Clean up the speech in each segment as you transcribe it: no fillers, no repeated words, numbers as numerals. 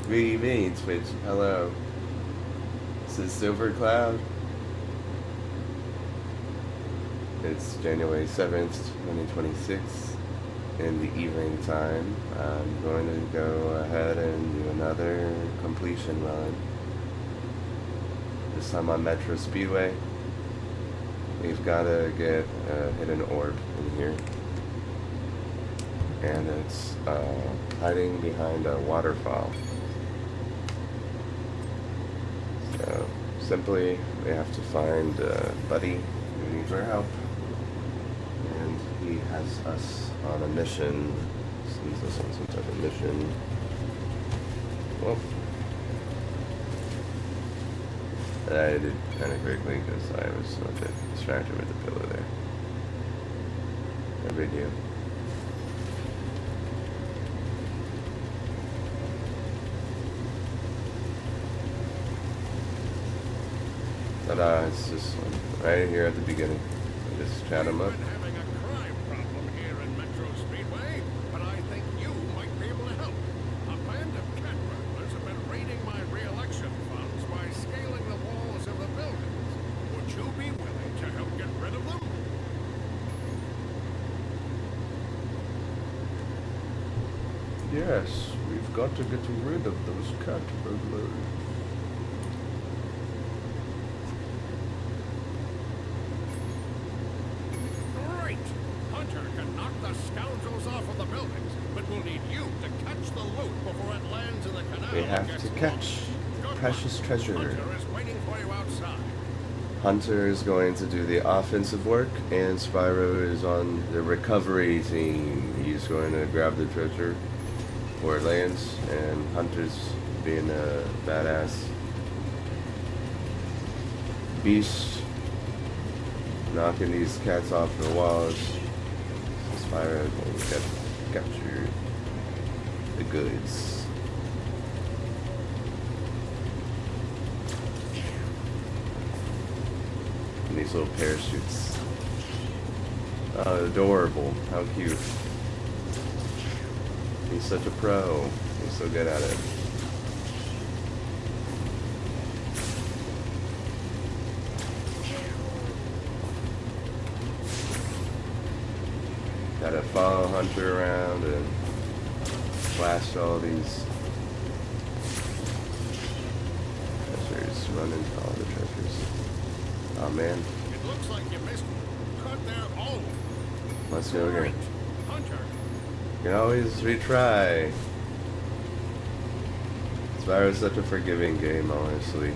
Good evening, Twitch. Hello. This is Silver Cloud. It's January 7th, 2026. In the evening time, I'm going to go ahead and do another completion run. This time on Metro Speedway. We've got to get a hidden orb in here. And it's hiding behind a waterfall. So, simply, we have to find a buddy who needs our help. And he has us on a mission. Sends us on some type of mission. Well, I did kind of quickly because I was a bit distracted with the pillow there. No big deal. Ta-da, it's this one, right here at the beginning. I just chat him up. We've been having a crime problem here in Metro Speedway, but I think you might be able to help. A band of cat burglars have been raiding my re-election funds by scaling the walls of the buildings. Would you be willing to help get rid of them? Yes, we've got to get rid of those cat burglars. Great! Hunter can knock the scoundrels off of the buildings, but we'll need you to catch the loot before it lands in the canal. We have to catch precious treasure. Hunter is waiting for you outside. Hunter is going to do the offensive work, and Spyro is on the recovery team. He's going to grab the treasure where it lands, and Hunter's being a badass beast, knocking these cats off the walls. Spyro will capture the goods. And these little parachutes. Oh, adorable. How cute. He's such a pro. He's so good at it. Gotta follow Hunter around and blast all these treasures, run into all the treasures. Oh man. It looks like you missed one. Cut their own. Let's go again. Hunter. You can always retry. Spyro's such a forgiving game, honestly.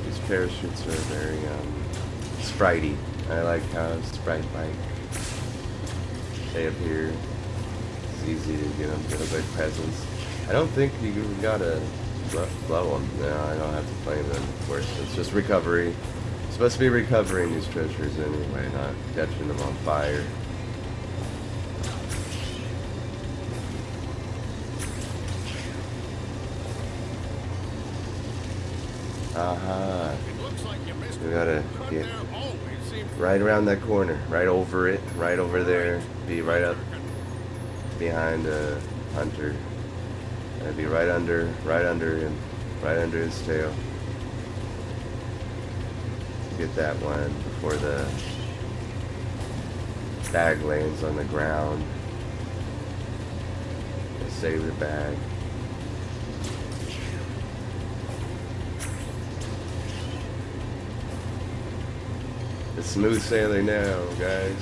These parachutes are very spritey. I like how sprite-like they appear. It's easy to get them, get a big presence. I don't think you gotta blow them. No, I don't have to flame them. Of course, it's just recovery. It's supposed to be recovering these treasures anyway, not catching them on fire. Aha. We gotta get right around that corner, right over it, right over there, be right up behind Hunter. And be right under him, right under his tail. Get that one before the bag lands on the ground. And save the bag. It's smooth sailing now, guys.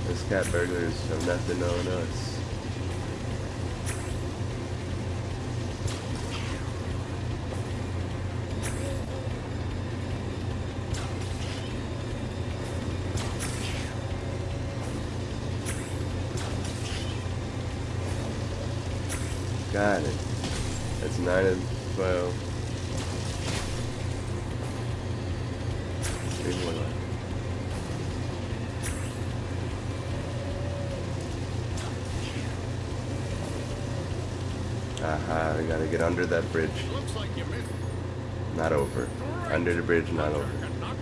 Those cat burglars have nothing on us. Got it. That's 9 and 12. 3 more left. Haha, I gotta get under that bridge. Looks like you missed. Not over. Right. Under the bridge, not over. Good luck.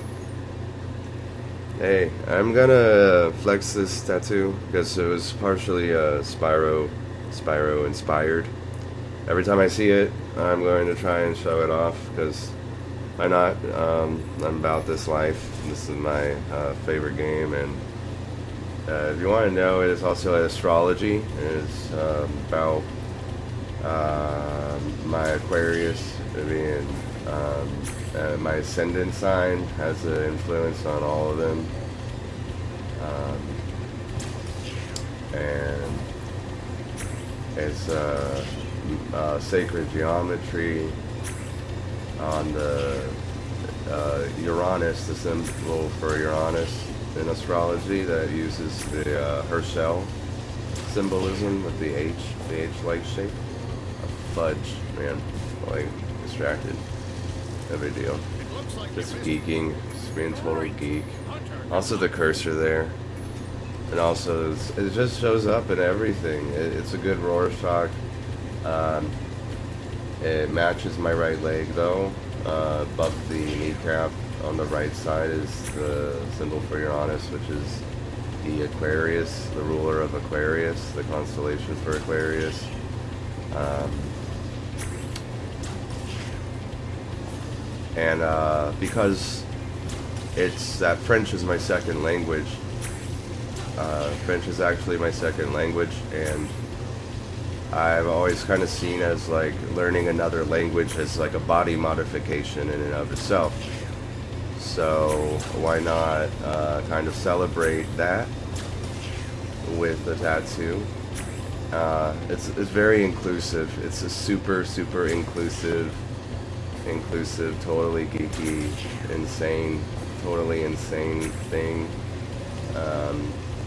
Hey, I'm gonna flex this tattoo because it was partially Spyro inspired. Every time I see it, I'm going to try and show it off because why not? I'm about this life. This is my favorite game, and if you want to know, it is also astrology. It is about my Aquarius being my ascendant sign has an influence on all of them, and it's sacred geometry on the Uranus, the symbol for Uranus in astrology that uses the Herschel symbolism with the H-like shape. Fudge, man, like distracted. No big deal. It looks like Just you missed. geeking, just being total geek. Hunter. Also the cursor there, and also it just shows up in everything. It's a good Rorschach. It matches my right leg though. Above the kneecap on the right side is the symbol for Uranus, which is the Aquarius, the ruler of Aquarius, the constellation for Aquarius. And because it's that French is my second language, French is actually my second language, and I've always kind of seen as like learning another language as like a body modification in and of itself. So why not kind of celebrate that with the tattoo? It's very inclusive. It's a super inclusive, totally geeky, totally insane thing.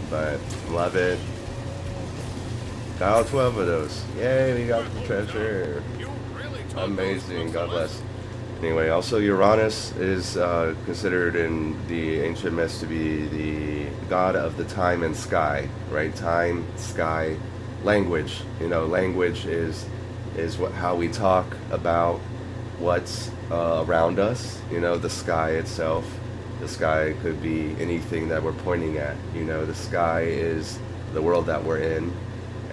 But love it. Got all 12 of those. Yay, we got the treasure. You really took Amazing, those God looks bless. Anyway, also Uranus is considered in the ancient myths to be the god of the time and sky, right? Time, sky, language. You know, language is how we talk about what's around us. You know, the sky itself. The sky could be anything that we're pointing at. You know, the sky is the world that we're in,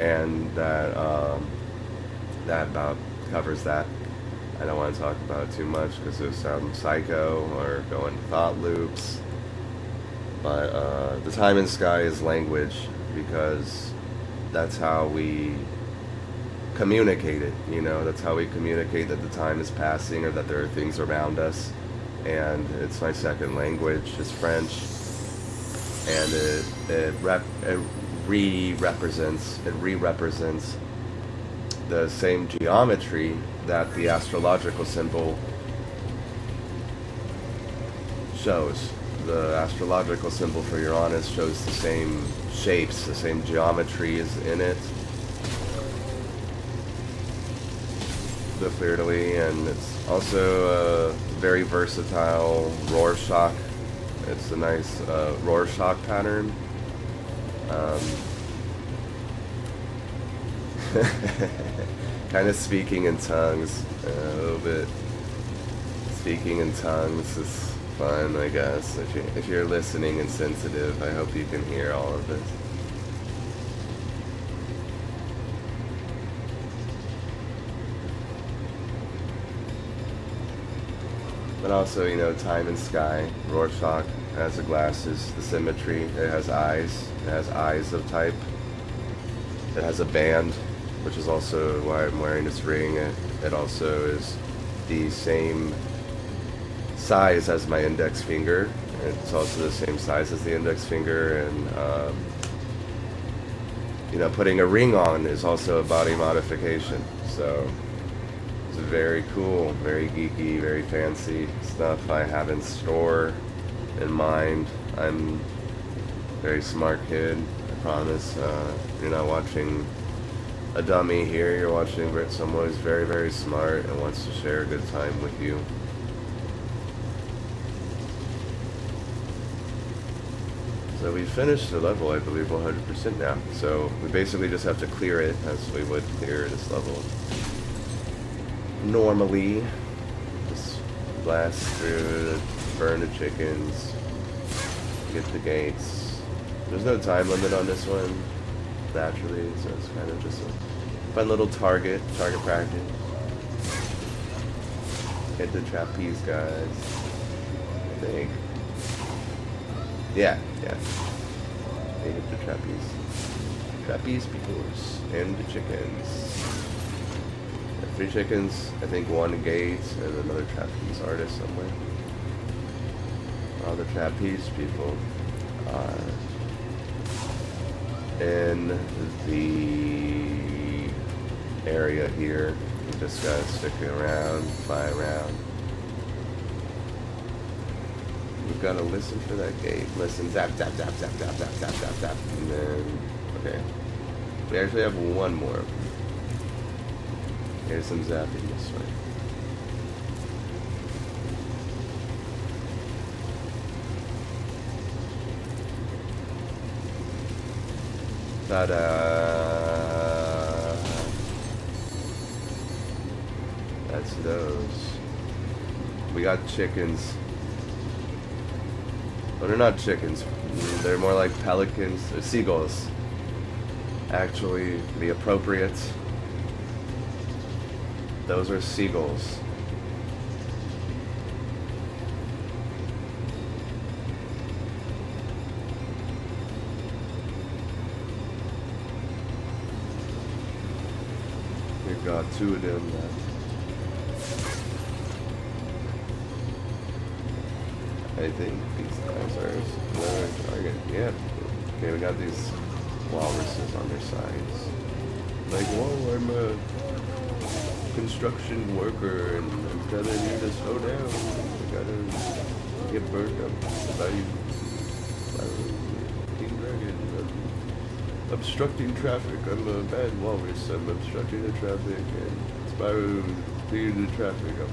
and that about covers that. I don't want to talk about it too much because it sounds psycho or go into thought loops. But the time and sky is language because that's how we communicate it. You know, that's how we communicate that the time is passing or that there are things around us. And it's my second language. It's French, and it re-represents the same geometry that the astrological symbol shows. The astrological symbol for Uranus shows the same shapes, the same geometry is in it. Clearly, and it's also a very versatile Rorschach. It's a nice Rorschach pattern. Kind of speaking in tongues, a little bit. Speaking in tongues is fun, I guess. If you're listening and sensitive, I hope you can hear all of this. But also, you know, time and sky. Rorschach has the glasses, the symmetry. It has eyes. It has eyes of type. It has a band, which is also why I'm wearing this ring. It also is the same size as my index finger. It's also the same size as the index finger, and you know, putting a ring on is also a body modification. So it's very cool, very geeky, very fancy stuff I have in store, in mind. I'm a very smart kid, I promise. You're not watching a dummy here, you're watching someone who's very, very smart and wants to share a good time with you. So we finished the level, I believe, 100% now. So we basically just have to clear it as we would clear this level. normally. Just blast through, burn the chickens, get the gates. There's no time limit on this one, naturally, so it's kind of just a fun little target practice. Hit the trapeze guys, I think. Yeah. They hit the trapeze peoples and the chickens. 3 chickens, I think 1 gate, and another trapeze artist somewhere. All the trapeze people are in the area here. You just gotta stick around, fly around. We've gotta listen for that gate. Listen, zap, zap, zap, zap, zap, zap, zap, zap, zap. And then, okay. We actually have 1 more. Here's some zapping this way. Ta-da! That's those. We got chickens. But they're not chickens. They're more like pelicans. They're seagulls. Actually, to be appropriate. Those are seagulls. We've got 2 of them left. I think these guys are another target. Yeah. Okay, we got these walruses on their sides. Like, whoa, I'm a construction worker and I'm telling you to slow down. You gotta get burned up by King Dragon. I'm obstructing traffic. I'm a bad walrus. I'm obstructing the traffic and Spyro clearing the traffic up.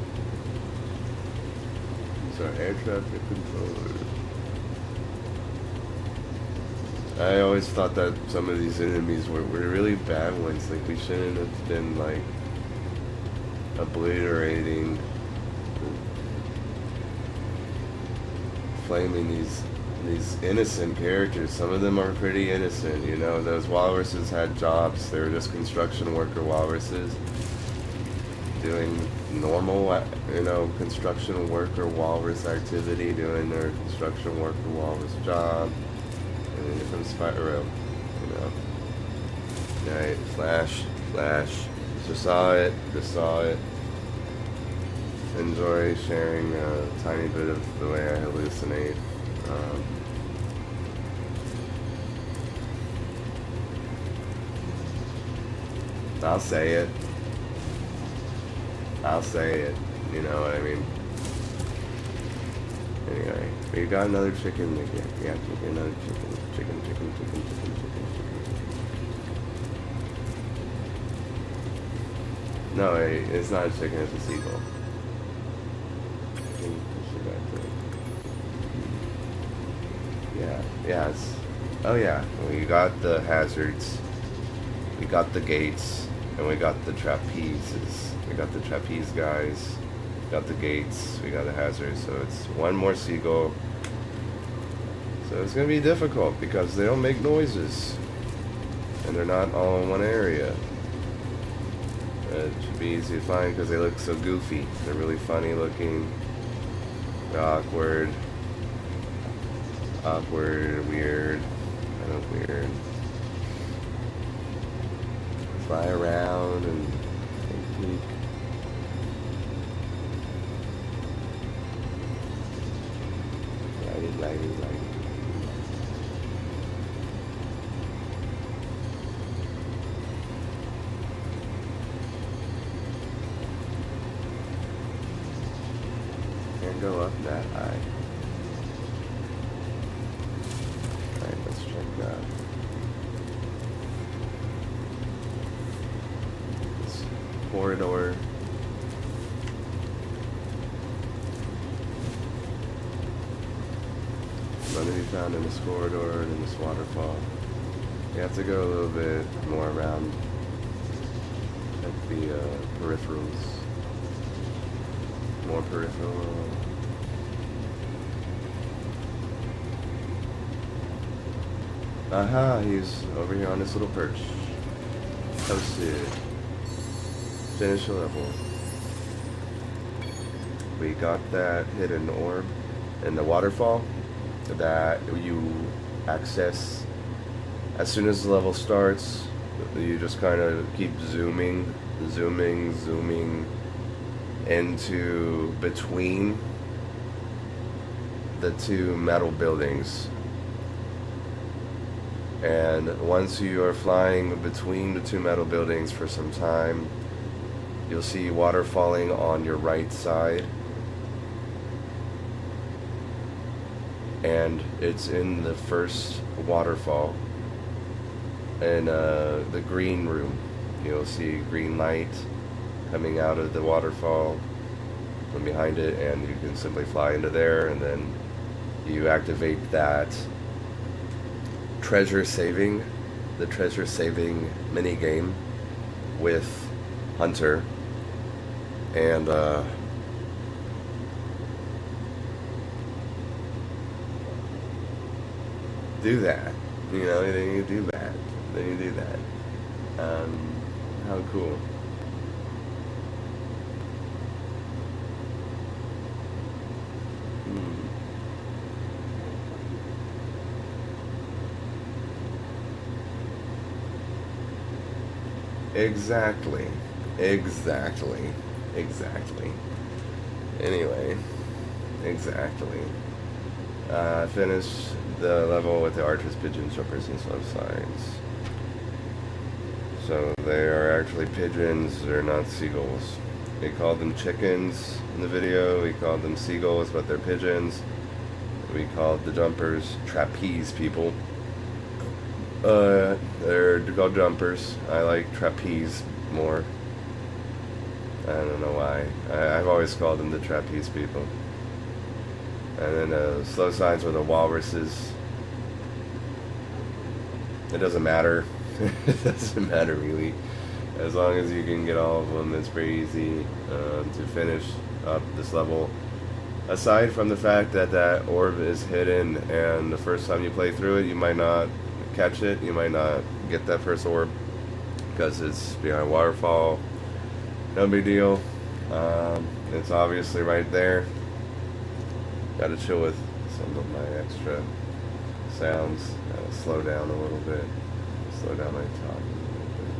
These are air traffic controllers. I always thought that some of these enemies were really bad ones. Like, we shouldn't have been like obliterating, flaming these innocent characters. Some of them are pretty innocent, you know. Those walruses had jobs. They were just construction worker walruses doing normal, you know, construction worker walrus activity, doing their construction worker walrus job. And then here comes Spyro, you know. Right, flash. Just saw it. Enjoy sharing a tiny bit of the way I hallucinate. I'll say it. You know what I mean? Anyway, we got another chicken again. Yeah, another chicken. Chicken. No, it's not a chicken, it's a seagull. Yeah, oh yeah, we got the hazards, we got the gates, and we got the trapezes. We got the trapeze guys, we got the gates, we got the hazards, so it's 1 more seagull. So it's gonna be difficult because they don't make noises, and they're not all in one area. It should be easy to find because they look so goofy. They're really funny looking. They're awkward, weird, kind of weird. Fly around and peek. Lighting. Can't go up that high. Alright, let's check that. This corridor. None to be found in this corridor and in this waterfall. You have to go a little bit more around at the peripherals. More peripheral. Aha, he's over here on this little perch. Toasted. Finish the level. We got that hidden orb in the waterfall that you access as soon as the level starts. You just kind of keep zooming into between the two metal buildings. And once you are flying between the two metal buildings for some time, you'll see water falling on your right side. And it's in the first waterfall. In the green room, you'll see green light coming out of the waterfall from behind it, and you can simply fly into there, and then you activate that treasure saving mini game with Hunter, and do that. You know, then you do that. Then you do that. How cool. Exactly. Anyway, exactly. I finished the level with the archers, pigeons, jumpers, and slow slides. So they are actually pigeons, they're not seagulls. We called them chickens in the video, we called them seagulls, but they're pigeons. We called the jumpers trapeze people. They're called jumpers. I like trapeze more. I don't know why. I've always called them the trapeze people. And then the slow signs were the walruses. It doesn't matter. It doesn't matter really. As long as you can get all of them, it's pretty easy to finish up this level. Aside from the fact that that orb is hidden, and the first time you play through it, you might not catch it. You might not get that first orb because it's behind a waterfall. No big deal. It's obviously right there. Gotta chill with some of my extra sounds. Gotta slow down a little bit. Slow down my talking a little bit.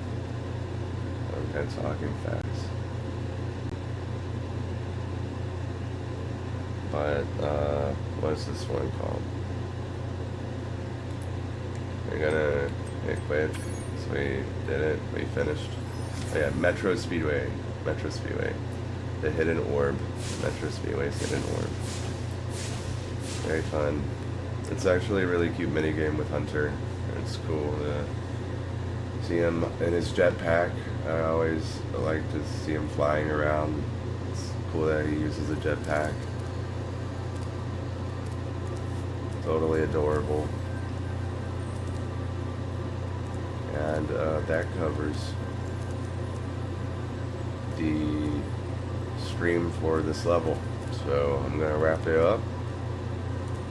I'm kind of talking fast. But, what's this one called? We're gonna hit quit. So we did it. We finished. Oh yeah, Metro Speedway. Metro Speedway. The Hidden Orb. Metro Speedway's Hidden Orb. Very fun. It's actually a really cute minigame with Hunter. It's cool to see him in his jetpack. I always like to see him flying around. It's cool that he uses a jetpack. Totally adorable. And that covers the stream for this level. So I'm gonna wrap it up.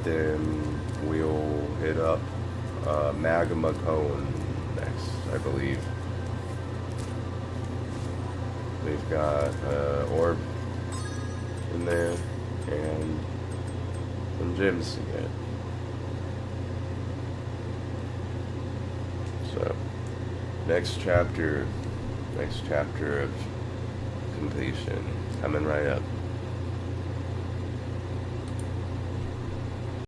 Then we'll hit up Magma Cone next, I believe. We've got orb in there and some gems to get. So, next chapter of completion coming right up.